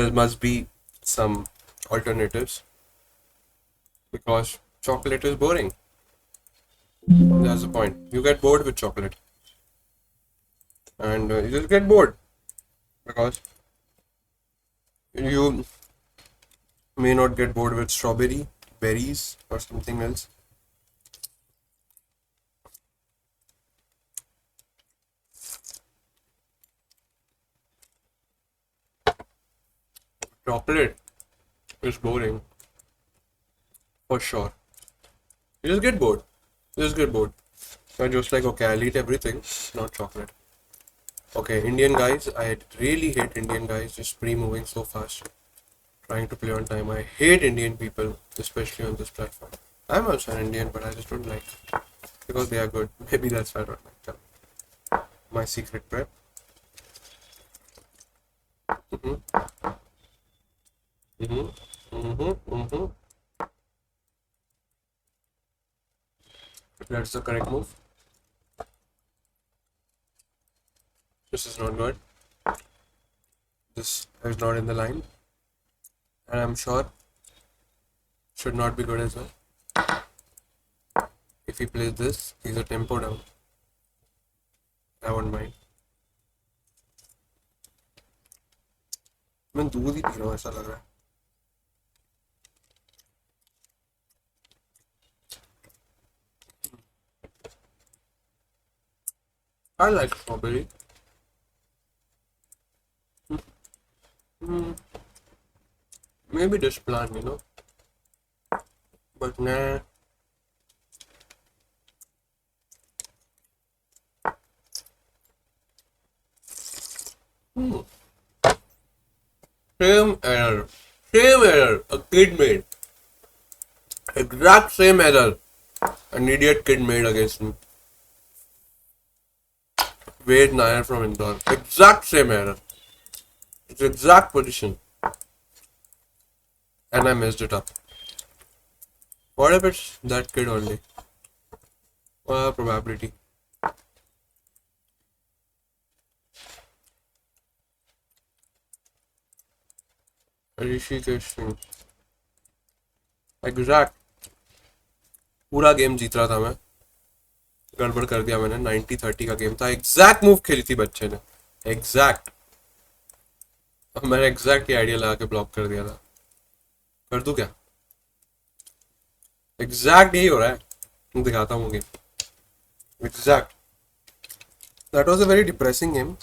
there must be some alternatives because chocolate is boring. That's the point. You get bored with chocolate, and you just get bored because you may not get bored with strawberry, berries, or something else. Chocolate is boring for sure. You just get bored. You just get bored. I'm just like, okay, I'll eat everything, not chocolate. Okay, Indian guys, I really hate Indian guys just pre-moving so fast, trying to play on time. I hate Indian people, especially on this platform. I'm also an Indian, but I just don't like because they are good. Maybe that's why I don't like them. My secret prep. Mm-hmm. Mm-hmm. Mm-hmm. Mm-hmm. That's the correct move. This is not good. This is not in the line. And I'm sure should not be good as well. If he plays this, he's a tempo down. I won't mind. मैं दूध ही P रहा हूँ ऐसा लग रहा है. I like strawberry. Mm, maybe this plant, but nah. Hmm. Same error. Same error. A kid made. Exact same error. An idiot kid made against me. Wade Nair from Indore. Exact same error. It's exact position. And I messed it up. What if it's that kid only? Probability. Rishikesh Singh. Exact. पूरा game जीत रहा था मैं. गड़बड़ कर दिया मैंने. 90-30 का game था. एग्जैक्ट मूव खेली थी बच्चे ने. एग्जैक्ट. अब मैंने एग्जैक्ट ये आइडिया लगा के ब्लॉक कर दिया था. कर दूं क्या? एग्जैक्ट यही हो रहा है. दिखाता हूँ game. Exact. That was a very depressing game.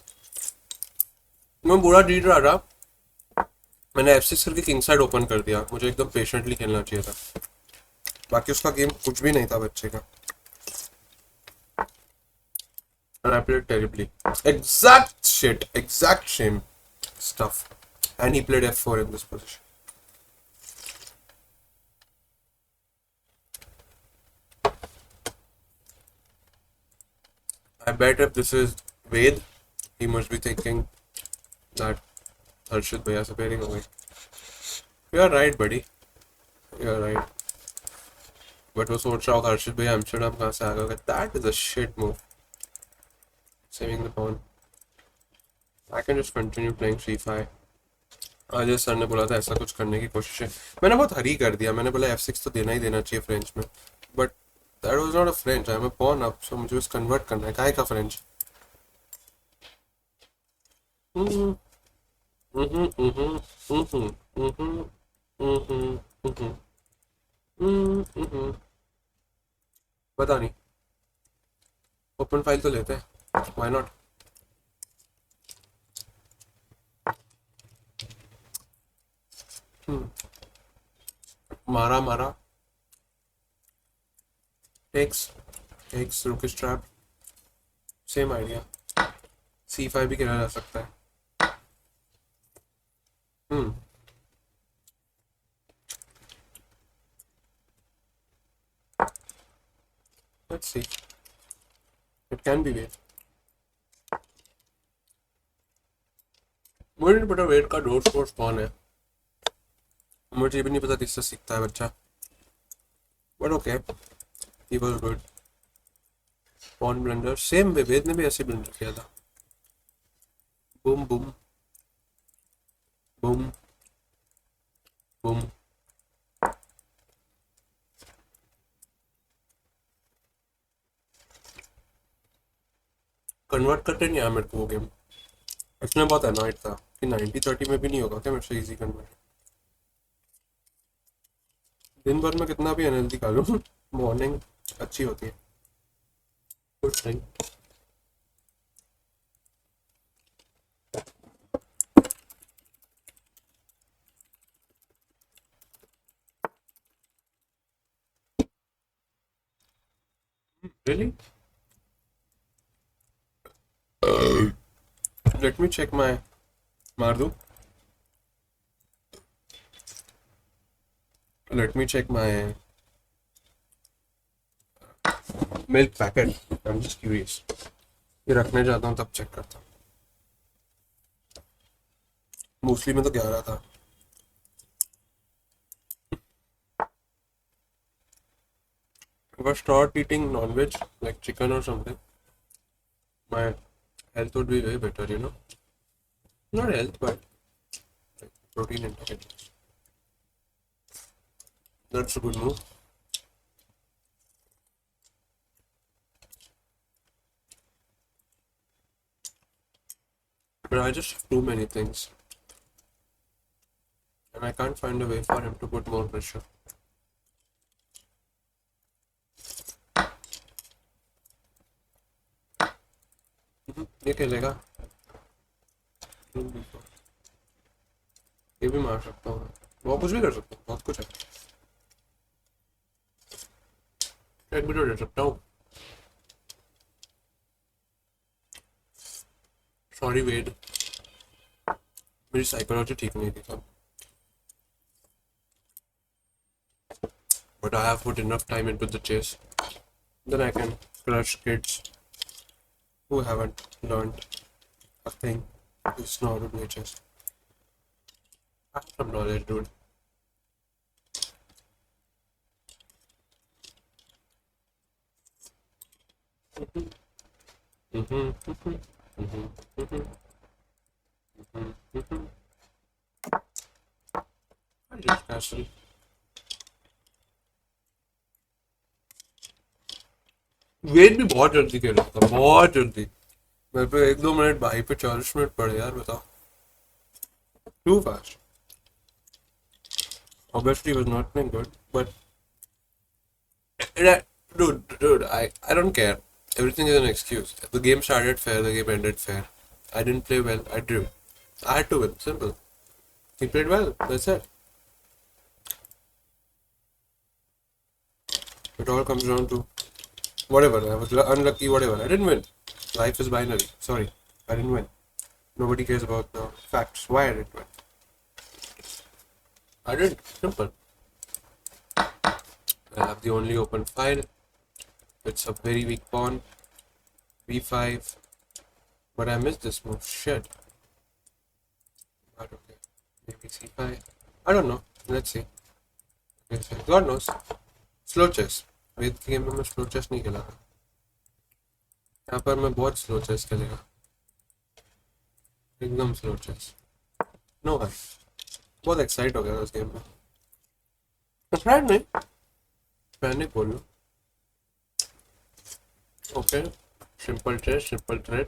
मैं बुरा जीत रहा था. मैंने F6 करके किंग साइड ओपन कर दिया. मुझे एकदम पेशेंटली खेलना चाहिए था. बाकी उसका गेम कुछ भी नहीं था बच्चे का. And I played terribly. Exact shit. Exact same stuff. And he played F4 in this position. I bet if this is Ved, he must be thinking that Harshit Bhaiya is appearing away. You're right, buddy. You're right. But वो सोच रहा होगा हर्षित भैया Amsterdam कहाँ से आ गए. That is a shit move. Saving the pawn. I can just continue playing c5. Ajay sir ने बोला था ऐसा कुछ करने की कोशिश है. मैंने बहुत हरी कर दिया. मैंने बोला F6 तो देना ही देना चाहिए फ्रेंच में. But that was not a French. I am a pawn up. So मुझे बस कन्वर्ट करना है. काहे का फ्रेंच. पता नहीं. ओपन फाइल तो लेते हैं. Why not. मारा मारा. टेक्स रुक स्ट्रैप. Same idea. c5 भी खेला जा सकता है. Let's see. It can be Wade. मुझे नहीं पता वेट का डोर फोर्स कौन है. मुझे भी नहीं पता किससे सीखता है बच्चा. But okay. He was good. Pawn blunder. Same Ved ने भी ऐसे ब्लंडर किया था. Boom boom boom boom. Convert करते नहीं आया मेरे को वो गेम। इसमें बहुत अनॉइड था कि 90-30 में भी नहीं होगा क्या मेरे से इजी कन्वर्ट। दिन भर में कितना भी एनर्जी खा लूँ मॉर्निंग अच्छी होती है। Good thing. Really. Let me check my. मार दूँ। Let me check my milk packet. I am just curious. ये रखने जाता हूँ तब चेक करता हूँ। मोस्टली में तो 11 था। If I start eating non-veg like chicken or something, my health would be way better, you know. Not health, but like protein intake. That's a good move. But I just have too many things, and I can't find a way for him to put more pressure. ये खेलेगा। ये भी मार सकता हूँ। वो कुछ भी कर सकता हूँ। बहुत कुछ है। एक वीडियो दे सकता हूँ। सॉरी वेद, मेरी साइकोलॉजी ठीक नहीं थी तब। But I have put enough time into the chase. Then I can crush kids who haven't learned a thing. It's not a good chess. I have some knowledge, dude. I just castle. Wait भी बहुत जल्दी खेल रहा था, बहुत जल्दी। मेरे पे 1-2 मिनट, भाई पे 40 मिनट पड़े यार, बताओ। Too fast. Obviously, was not playing good, but I don't care. Everything is an excuse. The game started fair, the game ended fair. I didn't play well, I drew. I had to win, simple. He played well, that's it. It all comes down to whatever. I was unlucky, whatever. I didn't win. Life is binary. Sorry, I didn't win. Nobody cares about the facts. Why I didn't win? I didn't. Simple. I have the only open file. It's a very weak pawn. b5. But I missed this move. Shit. But okay. Maybe c5. I don't know. Let's see. God knows. Slow chess. वेद की game में मैं slow chess नहीं खेला था। यहाँ पर मैं बहुत स्लो चेस खेलेगा। एकदम स्लो चेस। नो भाई, बहुत एक्साइट हो गया उस गेम में। एक्साइट नहीं, पैनिक बोल लो। Okay, simple chess, simple thread.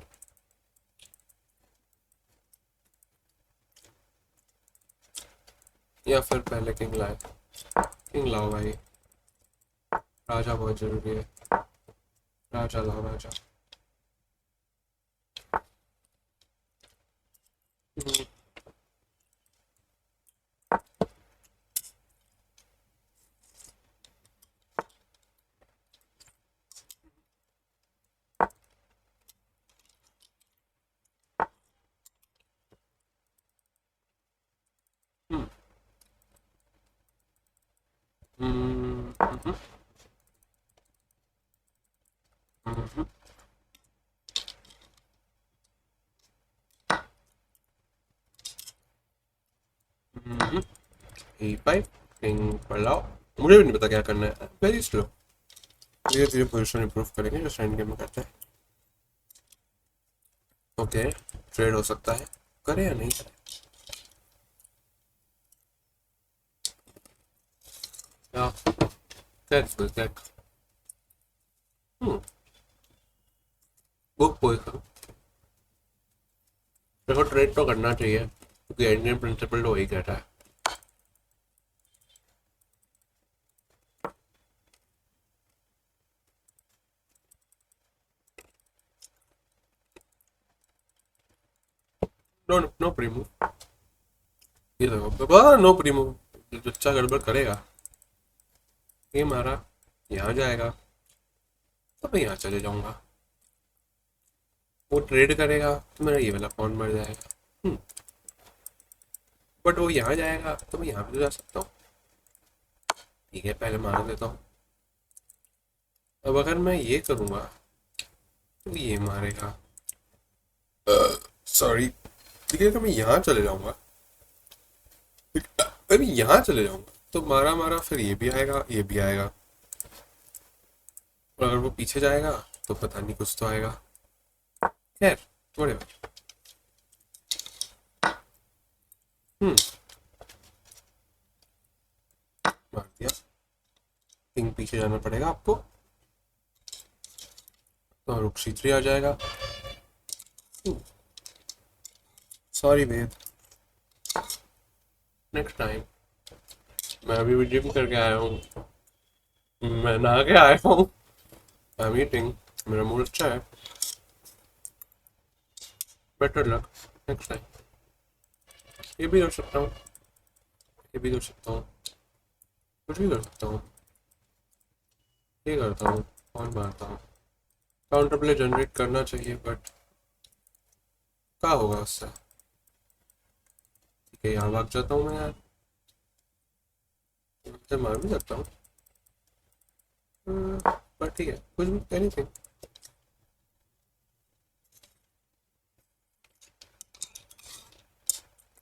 या फिर पहले किंग लाए। किंग लाओ भाई, राजा बहुत जरूरी है। राजा लाओ, राजा। e5 किंग पर लाओ। मुझे भी नहीं पता क्या करना है, वेरी स्लो। धीरे धीरे पोजीशन इंप्रूव करेंगे जो एंड गेम में करते हैं। ओके, ट्रेड हो सकता है, करे या नहीं करे। Yeah, that's good. That. Hmm. Good position. देखो ट्रेड तो करना चाहिए क्योंकि इंडियन प्रिंसिपल तो वही कहता है. नो नो प्रीमो. ये देखो बाबा नो प्रीमो. बच्चा गड़बड़ करेगा. ये मारा. यहाँ जाएगा तो मैं यहाँ चले जाऊंगा. वो ट्रेड करेगा तो मेरा ये वाला पॉन मर जाएगा. बट वो यहाँ जाएगा तो मैं यहाँ भी तो जा सकता हूँ. ठीक है पहले मार देता हूँ. अब अगर मैं ये करूँगा तो ये मारेगा. सॉरी. ठीक है अगर मैं यहाँ चले जाऊँगा. अगर मैं यहाँ चले जाऊँगा तो मारा मारा फिर ये भी आएगा ये भी आएगा. और अगर वो पीछे जाएगा तो पता नहीं कुछ तो आएगा. खैर whatever. हम्म. मार दिया. किंग पीछे जाना पड़ेगा आपको. तो रुक C3 आ जाएगा. सॉरी वेद. Next time. मैं अभी भी जिम करके आया हूँ. मैं नहा के आया हूँ. I am eating. मेरा मूड अच्छा है. Better luck next time. ये भी कर सकता हूँ. ये भी कर सकता हूँ. कुछ भी कर सकता हूँ. ये करता हूँ और मारता हूँ. काउंटर प्ले जनरेट करना चाहिए बट क्या होगा उससे. ठीक है यहाँ भाग जाता हूँ मैं यार. मैं मार भी सकता हूँ बट ठीक है कुछ भी एनीथिंग.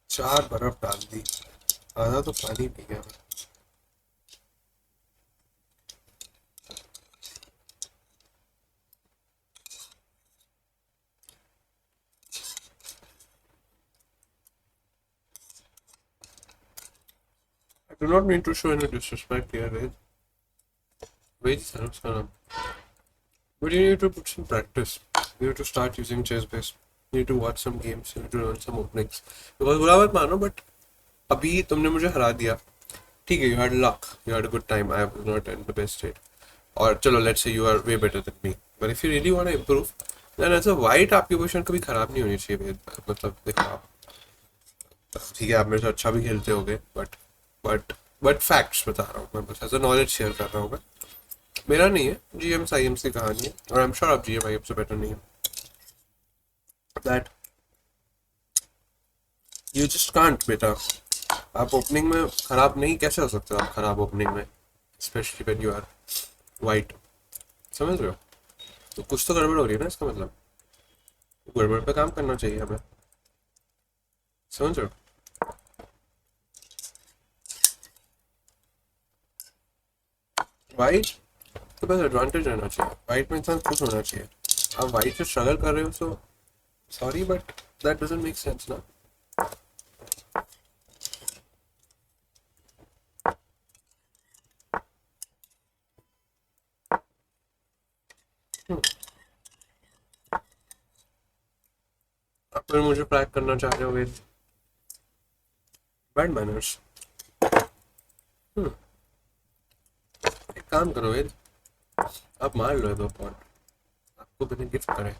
चार बर्फ डाल दी. आधा तो पानी पी गया. I do not mean to show any disrespect here, Ved. Ved is उसका नाम. But you need to put some practice. You need to start using chess base. You need to watch some games. You need to learn some openings. Because बुरा मत मानो but अभी तुमने मुझे हरा दिया. ठीक है you had luck. You had a good time. I was not in the best state. और चलो let's say you are way better than me. But if you really want to improve, then as a white आपकी position कभी खराब नहीं होनी चाहिए. मतलब देखो आप. ठीक है आप मेरे से अच्छा भी खेलते होगे बट फैक्ट्स बता रहा हूँ मैं. बस ऐसा नॉलेज शेयर कर रहा हूँ मैं. मेरा नहीं है. GM IMs की कहानी है और आई एम श्योर आप GM IM से बेटर नहीं है. दैट यू जस्ट कांट बेटा. आप ओपनिंग में खराब नहीं कैसे हो सकते हो. आप खराब ओपनिंग में specially when you are white. समझ रहे हो. तो कुछ तो गड़बड़ हो रही है ना. इसका मतलब गड़बड़ पे काम करना चाहिए हमें. समझ रहे हो. वाइट तो बस एडवांटेज रहना चाहिए. वाइट में इंसान खुश होना चाहिए. आप वाइट से स्ट्रगल कर रहे हो so sorry but that doesn't make sense ना. आप फिर मुझे फ्लैग करना चाह रहे हो विद बैड मैनर्स. एक काम करो विद. आप मार लो दो पॉइंट. आपको मैंने गिफ्ट करे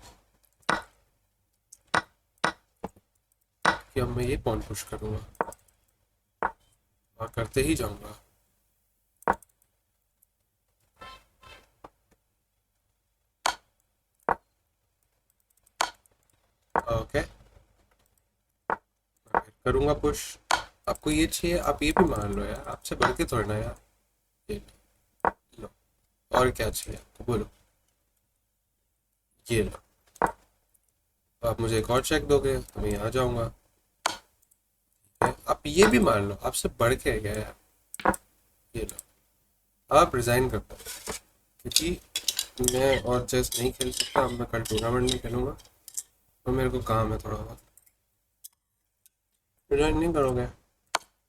कि अब मैं ये पॉइंट पुश करूंगा और करते ही जाऊंगा. ओके करूंगा पुश. आपको ये चाहिए आप ये भी मान लो यार. आपसे बढ़ के थोड़ा ना यार. ये लो. और क्या चाहिए आपको बोलो. ये लो. तो आप मुझे एक और चेक दोगे तो मैं यहाँ जाऊंगा. आप ये भी मान लो. आपसे बढ़ के गया यार. ये लो. आप रिजाइन कर दो क्योंकि मैं और चेस नहीं खेल सकता. अब मैं कल टूर्नामेंट नहीं खेलूंगा तो मेरे को काम है थोड़ा बहुत. रिजाइन नहीं करोगे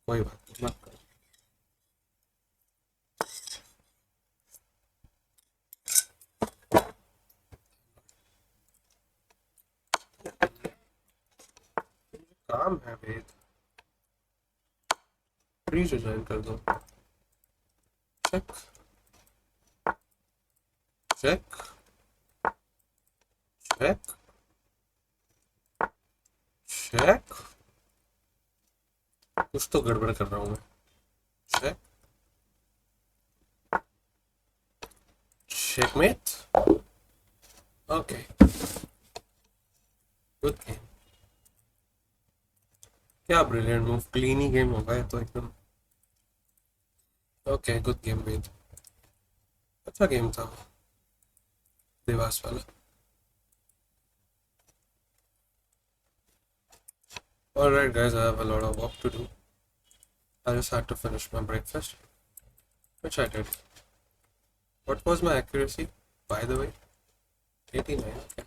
कोई बात नहीं मत करो. काम है वेद, प्लीज ज्वाइन कर दो। चेक चेक चेक चेक, कुछ तो गड़बड़ कर रहा हूँ मैं। Check checkmate. Okay, good game. क्या ब्रिलियंट मूव, क्लीन ही गेम होगा ये तो एकदम। ओके, गुड गेम वेद, अच्छा गेम था देवास वाला। Alright guys, I have a lot of work to do. I just had to finish my breakfast, which I did. What was my accuracy, by the way? 89, okay.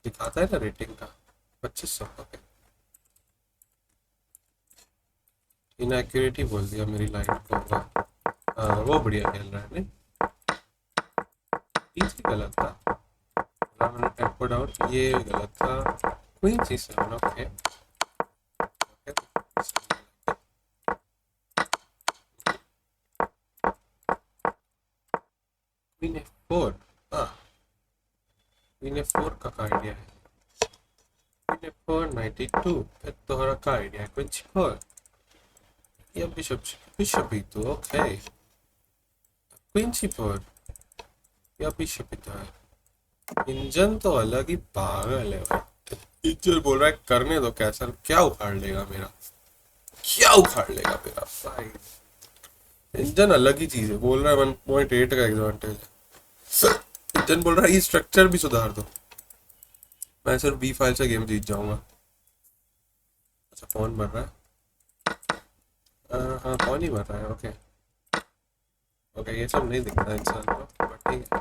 दिखाता है ना rating का 2500, okay. Inaccurate ही बोल दिया मेरी line को होगा। वो बढ़िया खेल रहा है नहीं, पीछे गलत था। मैंने टेम्पो डाउन, ये गलत था। Queen C7, okay. Queen F4, हाँ क्वीन F4 का आइडिया है। क्वीन F4 92, फिर तुम्हारा का आइडिया है क्वीन C4 या बिशप, बिशप ही तो ओके। क्वीन C4 या बिशप ही तो है। इंजन तो अलग ही पागल है भाई। टीचर बोल रहा है करने दो कैसल, क्या उखाड़ लेगा मेरा, क्या उखाड़ लेगा मेरा भाई। इंजन अलग ही चीज है, बोल रहा है 1.8 का एडवांटेज है। इंजन बोल रहा है ये स्ट्रक्चर भी सुधार दो, मैं सिर्फ B5 से गेम जीत जाऊंगा। अच्छा कौन मर रहा है? हाँ कौन ही मर रहा है, ओके ओके। ये सब नहीं दिखता इंसान को, बट ठीक है।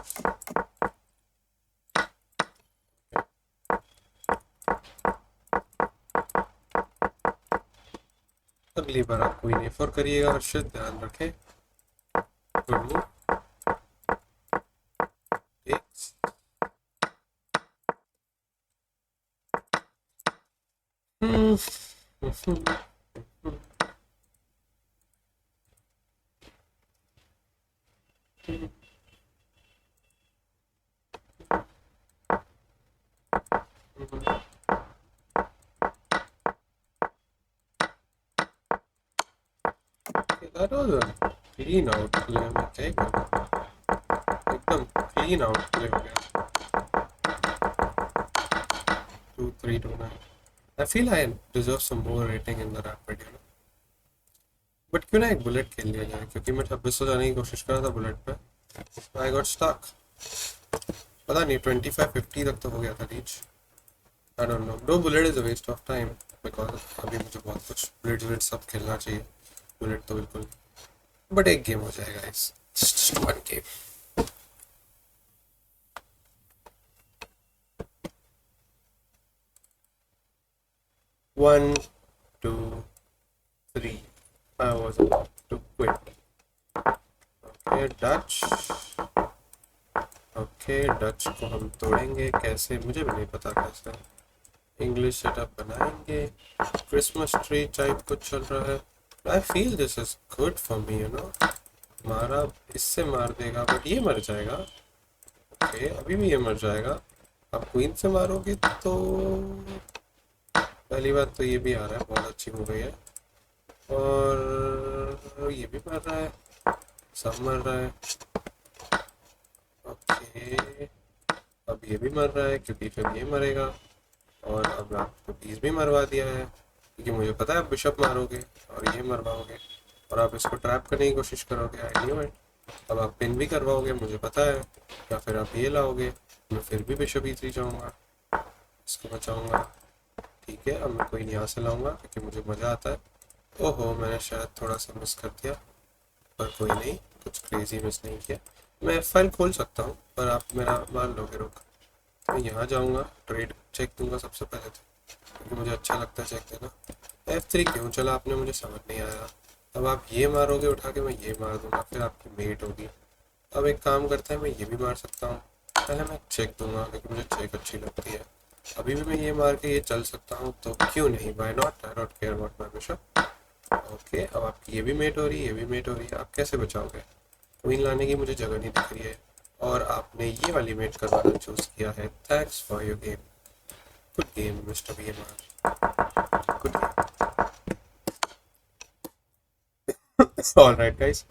अगली बार आप कोई नहीं फॉर करिएगा हर्षित, ध्यान रखें। Good move. That was a clean out play, मैं क्या ही कहूँ, एकदम clean out play हो गया। 2-3-2-9. I feel I deserve some more rating in the rapid, you know. But क्यों ना एक बुलेट खेल लिया जाए, क्योंकि मैं 2600 जाने की कोशिश कर रहा था बुलेट पे। आई गॉट स्टक, पता नहीं 25-50 तक तो हो गया था reach. I don't know, though bullet is a waste of time because अभी मुझे बहुत कुछ बुलेट सब खेलना चाहिए। बुलेट तो बिल्कुल, बट एक गेम हो जाएगा, इस just one game. One, 2, 3. I was about to quit. Okay, Dutch. Okay Dutch को हम तोड़ेंगे, कैसे मुझे भी नहीं पता कैसे। इंग्लिश सेटअप बनाएंगे, क्रिसमस ट्री टाइप कुछ चल रहा है। I feel this is good for me, you know. मारा इससे मार देगा बट ये मर जाएगा। ओके अभी भी ये मर जाएगा। अब क्वीन से मारोगे तो पहली बात तो ये भी आ रहा है, बहुत अच्छी हो गई है। और ये भी मर रहा है, सब मर रहा है। ओके अब ये भी मर रहा है क्योंकि फिर ये मरेगा। और अब आपको पीस भी मरवा दिया है क्योंकि मुझे पता है आप बिशप मारोगे और ये मरवाओगे और आप इसको ट्रैप करने की कोशिश करोगे। I knew it. अब आप पिन भी करवाओगे मुझे पता है, या फिर आप ये लाओगे, मैं फिर भी बिशप E3 जाऊँगा, इसको बचाऊँगा। ठीक है अब मैं कोई नहीं यहाँ से लाऊंगा क्योंकि मुझे मज़ा आता है। ओहो मैंने शायद थोड़ा सा मिस कर दिया, पर कोई नहीं, कुछ क्रेजी मिस नहीं किया। मैं फाइल खोल सकता हूँ पर आप मेरा मान लोगे। रुक मैं यहाँ जाऊँगा, ट्रेड चेक दूंगा सबसे पहले तो, क्योंकि मुझे अच्छा लगता है चेक देना। F3 क्यों चला आपने, मुझे समझ नहीं आया। अब आप ये मारोगे उठा के, मैं ये मार दूंगा, फिर आपकी मेट होगी। अब एक काम करते हैं, मैं ये भी मार सकता हूँ, पहले मैं चेक दूंगा क्योंकि मुझे चेक अच्छी लगती है। अभी भी मैं ये मार के ये चल सकता हूँ, तो क्यों नहीं, why not, I don't care about my bishop. Okay, अब आपकी ये भी मेट हो रही है, ये भी मेट हो रही है, आप कैसे बचाओगे? क्वीन लाने की मुझे जगह नहीं दिख रही है, और आपने ये वाली मेट करवाना चूज किया है। Thanks for your game, good game mister BMR, good game. Alright guys,